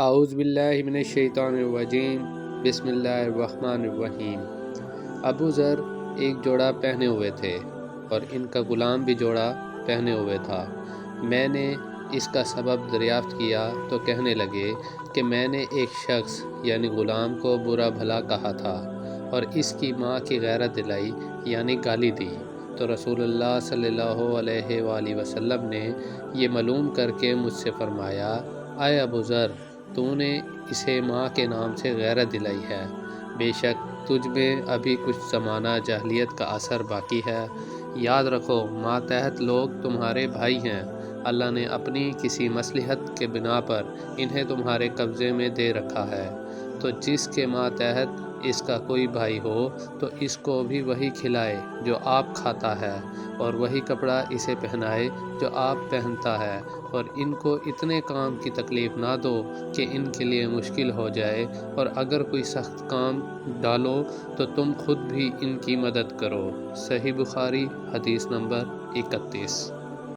اعوذ باللہ من الشیطان الرجیم، بسم اللہ الرحمن الرحیم۔ ابو ذر ایک جوڑا پہنے ہوئے تھے اور ان کا غلام بھی جوڑا پہنے ہوئے تھا۔ میں نے اس کا سبب دریافت کیا تو کہنے لگے کہ میں نے ایک شخص یعنی غلام کو برا بھلا کہا تھا اور اس کی ماں کی غیرت دلائی یعنی گالی دی، تو رسول اللہ صلی اللہ علیہ وآلہ وسلم نے یہ معلوم کر کے مجھ سے فرمایا، اے ابو ذر، تو نے اسے ماں کے نام سے غیرت دلائی ہے، بے شک تجھ میں ابھی کچھ زمانہ جاہلیت کا اثر باقی ہے۔ یاد رکھو، ماتحت لوگ تمہارے بھائی ہیں، اللہ نے اپنی کسی مصلحت کے بنا پر انہیں تمہارے قبضے میں دے رکھا ہے، تو جس کے ماتحت اس کا کوئی بھائی ہو تو اس کو بھی وہی کھلائے جو آپ کھاتا ہے، اور وہی کپڑا اسے پہنائے جو آپ پہنتا ہے، اور ان کو اتنے کام کی تکلیف نہ دو کہ ان کے لیے مشکل ہو جائے، اور اگر کوئی سخت کام ڈالو تو تم خود بھی ان کی مدد کرو۔ صحیح بخاری، حدیث نمبر 31۔